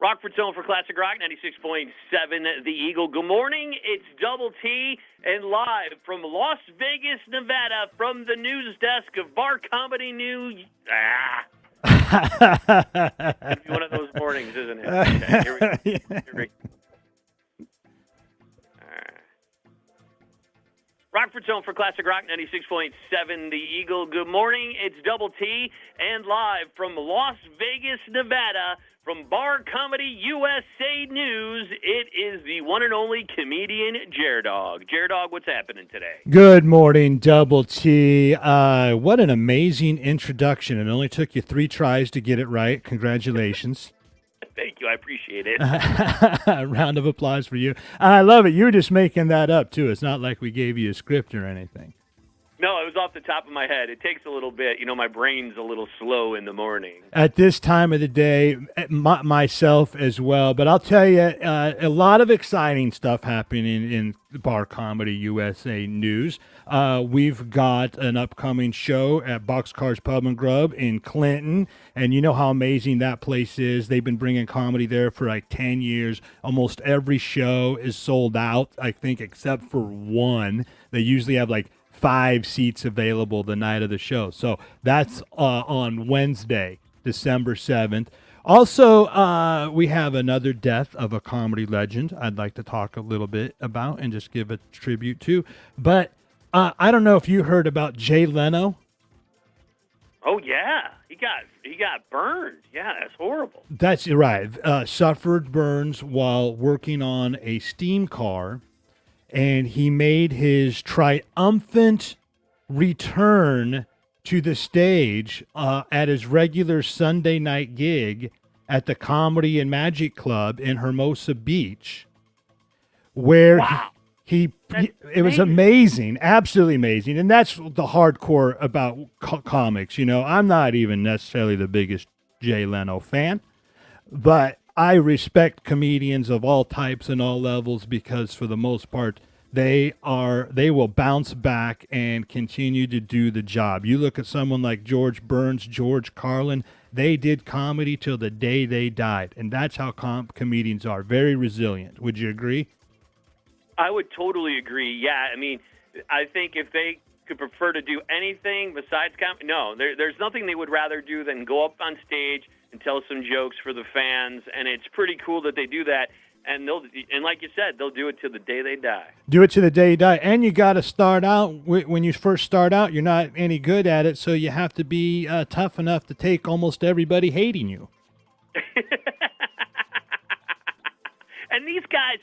Rockford Zone for Classic Rock, 96.7 The Eagle. Good morning. It's Double T and live from Las Vegas, Nevada, from the news desk of Bar Comedy News. It's one of those mornings, isn't it? Okay, here we go. Rockford Zone for Classic Rock, 96.7 The Eagle. Good morning. It's Double T and live from Las Vegas, Nevada, from Bar Comedy USA News. It is the one and only comedian Jaredog. Jaredog, what's happening today? Good morning, Double T. What an amazing introduction. It only took you 3 tries to get it right. Congratulations. Thank you. I appreciate it. A round of applause for you. I love it. You were just making that up, too. It's not like we gave you a script or anything. No, it was off the top of my head. It takes a little bit. You know, my brain's a little slow in the morning. At this time of the day, myself as well. But I'll tell you, a lot of exciting stuff happening in Bar Comedy USA News. We've got an upcoming show at Boxcars Pub and Grub in Clinton. And you know how amazing that place is. They've been bringing comedy there for like 10 years. Almost every show is sold out, I think, except for one. They usually have like 5 seats available the night of the show. So that's on Wednesday, December 7th. Also, we have another death of a comedy legend I'd like to talk a little bit about and just give a tribute to. But I don't know if you heard about Jay Leno. Oh, yeah. He got burned. Yeah, that's horrible. That's right. Suffered burns while working on a steam car. And he made his triumphant return to the stage at his regular Sunday night gig at the Comedy and Magic Club in Hermosa Beach, where wow. it was amazing, absolutely amazing. And that's the hardcore about comics. You know, I'm not even necessarily the biggest Jay Leno fan, but I respect comedians of all types and all levels because for the most part, they will bounce back and continue to do the job. You look at someone like George Burns, George Carlin, they did comedy till the day they died. And that's how comedians are, very resilient. Would you agree? I would totally agree. Yeah, I mean, I think if they could prefer to do anything besides comedy, no, there's nothing they would rather do than go up on stage and tell some jokes for the fans, and it's pretty cool that they do that. And like you said, they'll do it till the day they die. Do it to the day you die. And you got to start out, when you first start out, you're not any good at it, so you have to be tough enough to take almost everybody hating you. And these guys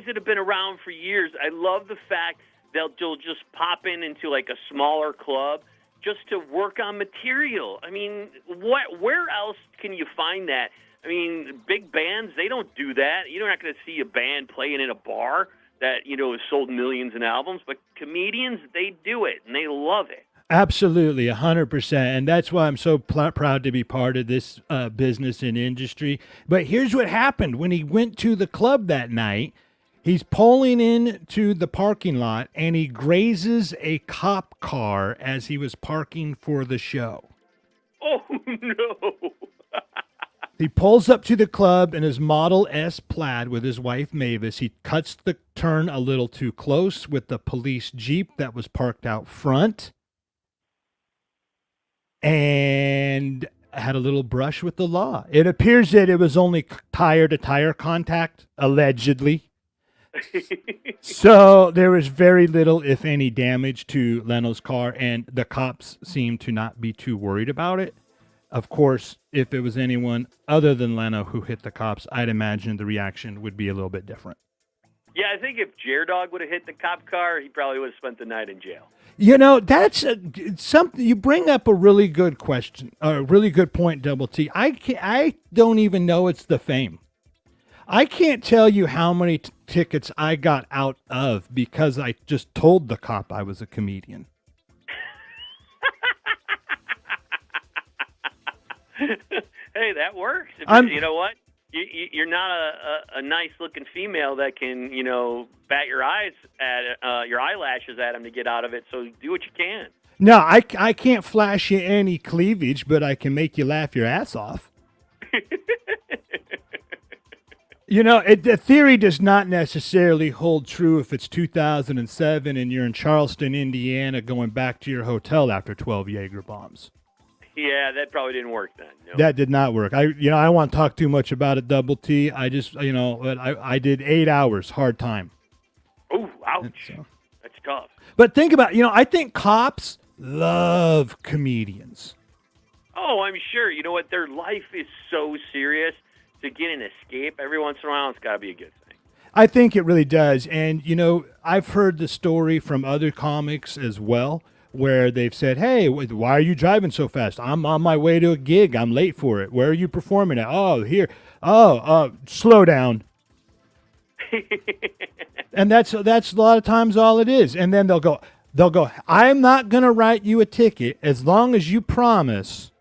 that have been around for years, I love the fact they'll just pop into like a smaller club just to work on material. I mean, where else can you find that? I mean, big bands, they don't do that. You're not going to see a band playing in a bar that, you know, has sold millions in albums. But comedians, they do it, and they love it. Absolutely, 100%. And that's why I'm so proud to be part of this business and industry. But here's what happened. When he went to the club that night, he's pulling into the parking lot, and he grazes a cop car as he was parking for the show. Oh, no. He pulls up to the club in his Model S Plaid with his wife Mavis. He cuts the turn a little too close with the police Jeep that was parked out front and had a little brush with the law. It appears that it was only tire-to-tire contact, allegedly. So there was very little, if any, damage to Leno's car, and the cops seemed to not be too worried about it. Of course, if it was anyone other than Leno who hit the cops, I'd imagine the reaction would be a little bit different. Yeah, I think if Jaredog would have hit the cop car, he probably would have spent the night in jail. You know, that's something. You bring up a really good question, a really good point, Double T. I don't even know it's the fame. I can't tell you how many tickets I got out of because I just told the cop I was a comedian. Hey, that works. You know what? You're not a nice-looking female that can, you know, bat your eyelashes at him to get out of it. So do what you can. No, I can't flash you any cleavage, but I can make you laugh your ass off. The theory does not necessarily hold true if it's 2007 and you're in Charleston, Indiana, going back to your hotel after 12 Jaeger bombs. Yeah, that probably didn't work then. No. That did not work. I don't want to talk too much about it, Double T. I just, I did 8 hours, hard time. Oh, ouch. That's tough. But think about, I think cops love comedians. Oh, I'm sure. You know what? Their life is so serious. To get an escape every once in a while, it's got to be a good thing. I think it really does. And, I've heard the story from other comics as well, where they've said, hey, why are you driving so fast? I'm on my way to a gig. I'm late for it. Where are you performing at? Oh, here. Oh, slow down. And that's a lot of times all it is. And then they'll go, I'm not going to write you a ticket as long as you promise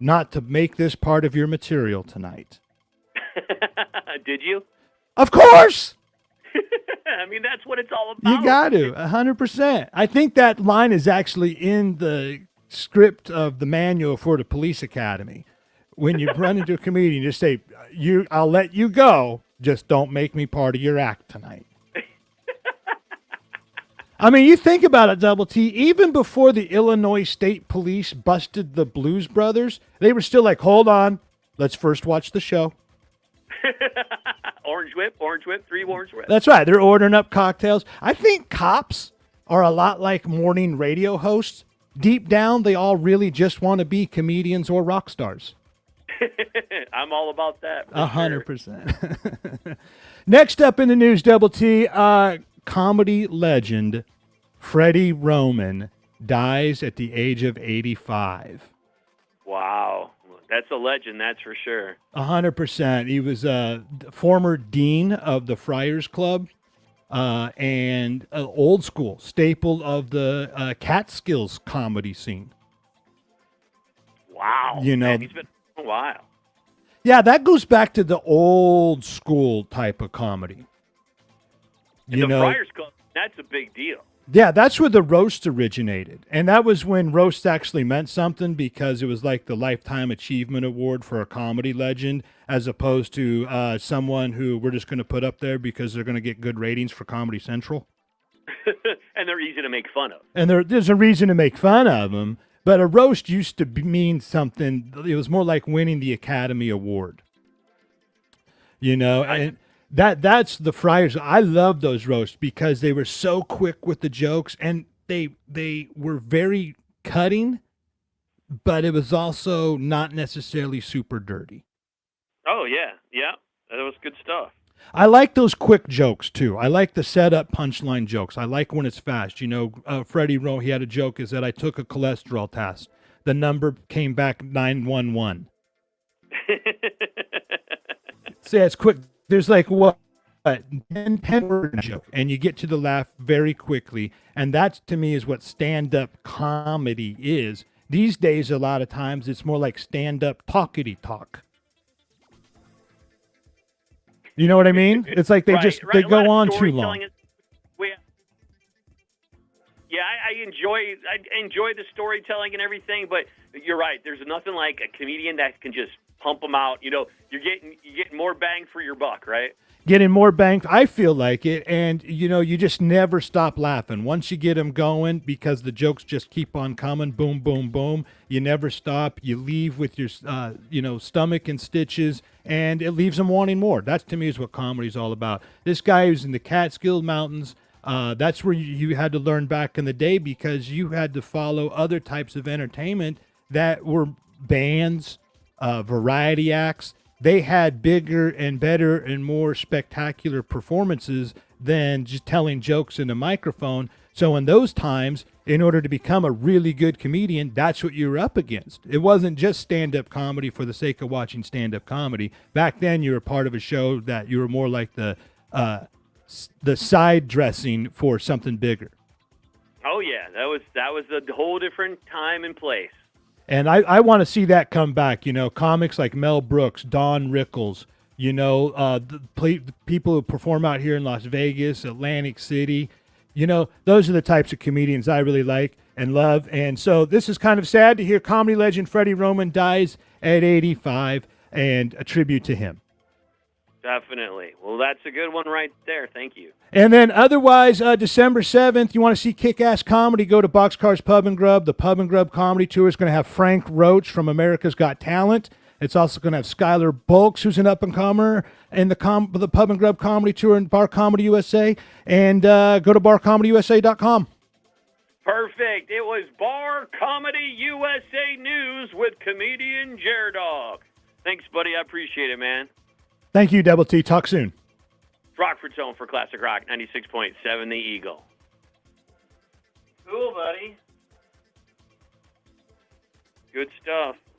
not to make this part of your material tonight. Did you? Of course. I mean, that's what it's all about. You got to, 100%. I think that line is actually in the script of the manual for the police academy. When you run into a comedian, just say, I'll let you go. Just don't make me part of your act tonight. I mean, you think about it, Double T, even before the Illinois State Police busted the Blues Brothers, they were still like, hold on, let's first watch the show. Orange whip, 3 orange whip. That's right. They're ordering up cocktails. I think cops are a lot like morning radio hosts. Deep down, they all really just want to be comedians or rock stars. I'm all about that. 100%. Next up in the news, Double T, comedy legend Freddie Roman dies at the age of 85. Wow. That's a legend, that's for sure. 100%. He was a former dean of the Friars Club and an old school staple of the Catskills comedy scene. Wow. Man, he's been a while. Yeah, that goes back to the old school type of comedy. The Friars Club, that's a big deal. Yeah, that's where the roast originated. And that was when roast actually meant something because it was like the Lifetime Achievement Award for a comedy legend as opposed to someone who we're just going to put up there because they're going to get good ratings for Comedy Central. And they're easy to make fun of. And there's a reason to make fun of them. But a roast used to mean something. It was more like winning the Academy Award. And that's the Friars. I love those roasts because they were so quick with the jokes and they were very cutting, but it was also not necessarily super dirty. Oh, yeah. Yeah. That was good stuff. I like those quick jokes, too. I like the setup punchline jokes. I like when it's fast. Freddie Roman, he had a joke is that I took a cholesterol test. The number came back 911. See, it's quick. There's like, 10 word joke, and you get to the laugh very quickly. And that, to me, is what stand-up comedy is. These days, a lot of times, it's more like stand-up talkity-talk. You know what I mean? It's like they they go on too long. I enjoy the storytelling and everything, but you're right. There's nothing like a comedian that can just pump them out. You're getting more bang for your buck, right? Getting more bang. I feel like it, and you just never stop laughing once you get them going because the jokes just keep on coming. Boom, boom, boom. You never stop. You leave with your stomach in stitches, and it leaves them wanting more. That to me is what comedy's all about. This guy who's in the Catskill Mountains. That's where you had to learn back in the day because you had to follow other types of entertainment that were bands, variety acts. They had bigger and better and more spectacular performances than just telling jokes in a microphone. So in those times, in order to become a really good comedian, that's what you were up against. It wasn't just stand-up comedy for the sake of watching stand-up comedy. Back then, you were part of a show that you were more like the side dressing for something bigger. Oh yeah, that was a whole different time and place. And I want to see that come back. Comics like Mel Brooks, Don Rickles, the people who perform out here in Las Vegas, Atlantic City. Those are the types of comedians I really like and love. And so this is kind of sad to hear comedy legend Freddie Roman dies at 85 and a tribute to him. Definitely. Well, that's a good one right there. Thank you. And then otherwise, December 7th, you want to see kick-ass comedy, go to Boxcars Pub and Grub. The Pub and Grub Comedy Tour is going to have Frank Roach from America's Got Talent. It's also going to have Skylar Bulks, who's an up-and-comer in the Pub and Grub Comedy Tour and Bar Comedy USA. And go to barcomedyusa.com. Perfect. It was Bar Comedy USA News with comedian Jaredog. Thanks, buddy. I appreciate it, man. Thank you, Double T. Talk soon. Rockford's home for Classic Rock 96.7 The Eagle. Cool, buddy. Good stuff.